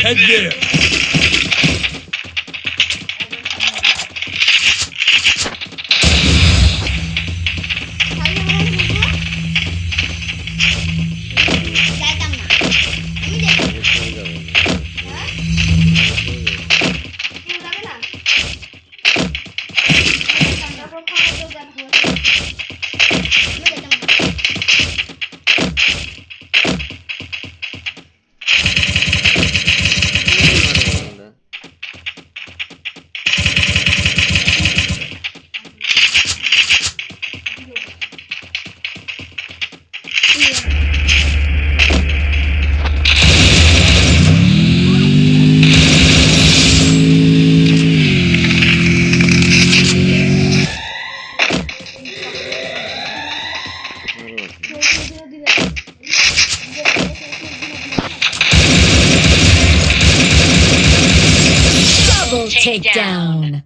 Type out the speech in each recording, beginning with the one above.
Head there. Double takedown.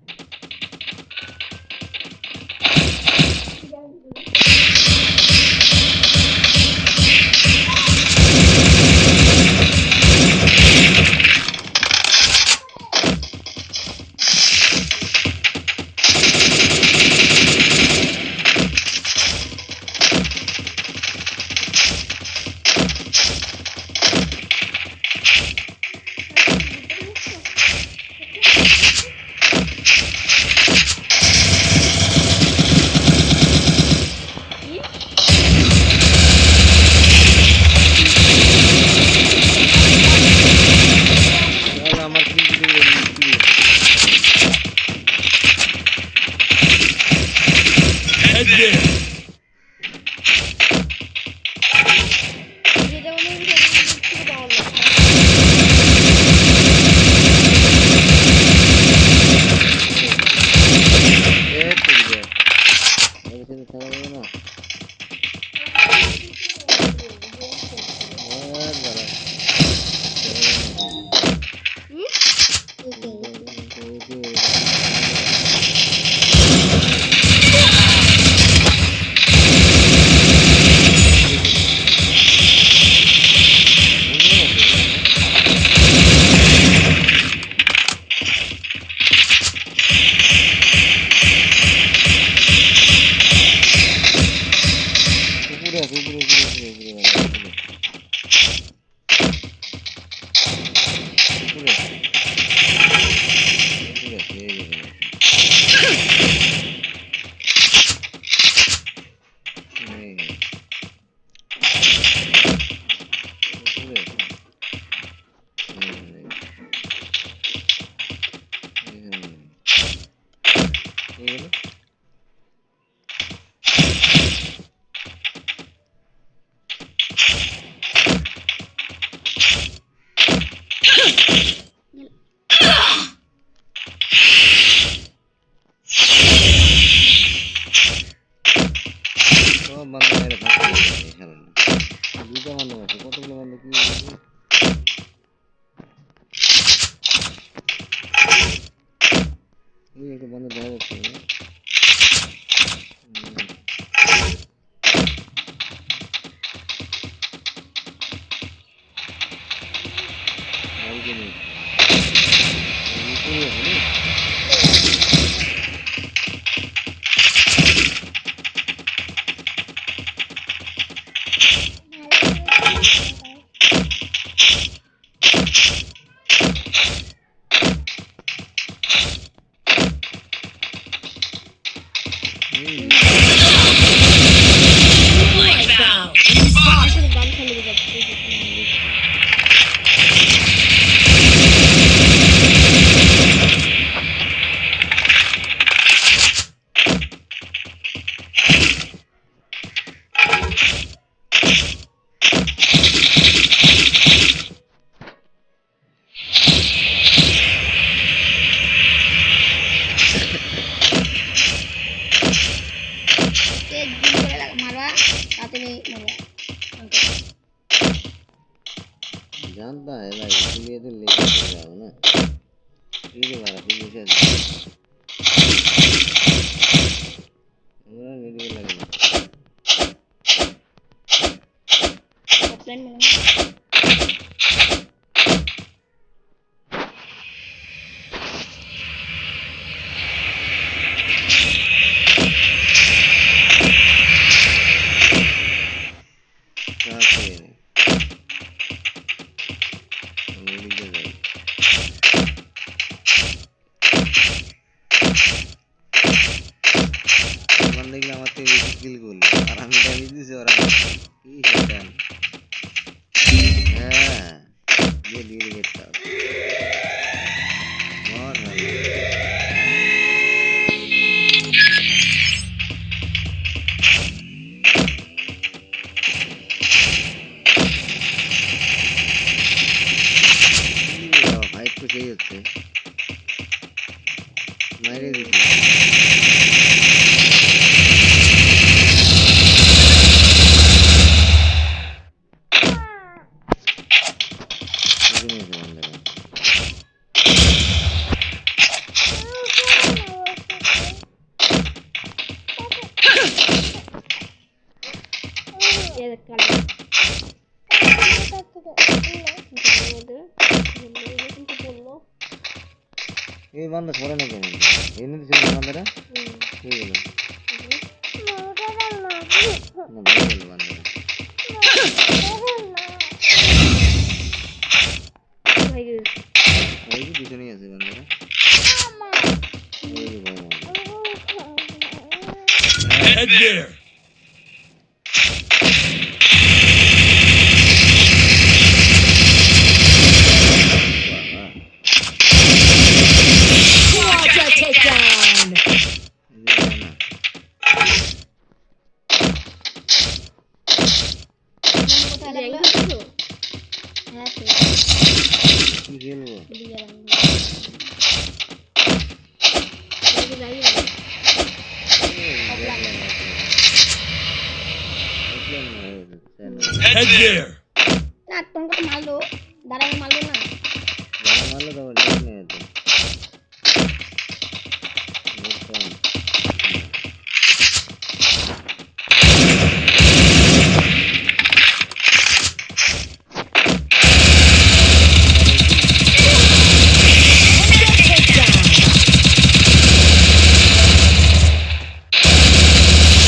Head there. छोटा है भाई, इसलिए तो लेके चल रहा हूँ ना। ठीक है बारा फिर मुझे मेरा वीडियो लगेगा ऑफलाइन में कहाँ से है मेरी जगह बंदे की আমাকে বেশি কিল করলো আর আমি ড্যামেজ দিছি ওরা কি শয়তান হ্যাঁ ये দিয়ে গেটা মার ভালো ফাইট তো সেই হচ্ছে মাইরে দিছি ये काला এই বান্দা ছড়ে না কেন এনে দিছে বান্দাটা কি হলো না ভালো হলো বান্দাটা भाई ওই যে পিছনেই আছে বান্দাটা ওই যে ভাই Head there. Quadra takedown. कोথায় লাগলো হ্যাঁ তো কি খেলবো बढ़िया लग रहा है Head there. ना तुमको तो मार दो दादा में मार दो ना मार लो तो नहीं है तो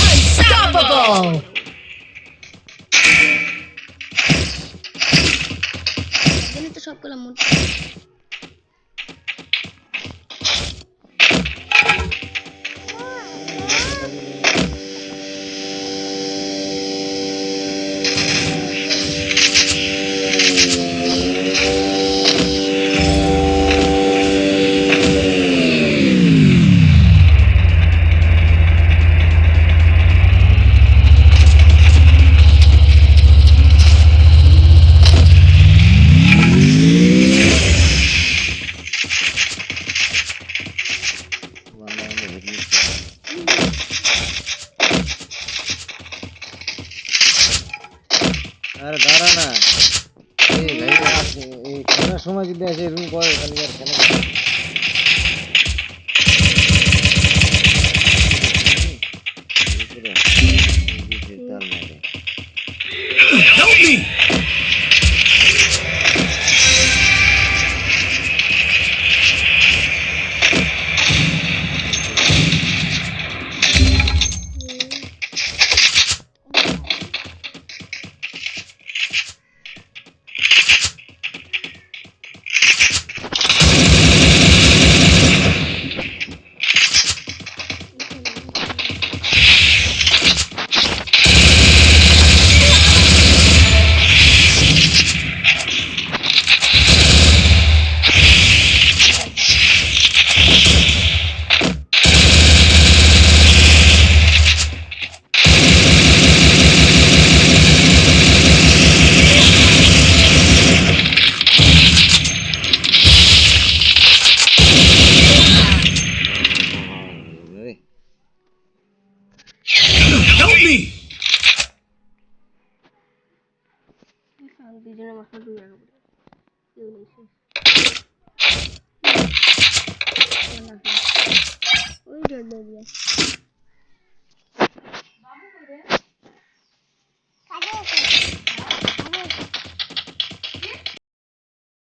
Unstoppable. জানি তো সব কলা মুড अरे दारा ना ए भाई आज ए खेलाর সময় যদি আসে রুম করে তাহলে আর খেলা Help me. Help me. দুজনে মাথা দুই কেউ নেই শেষ।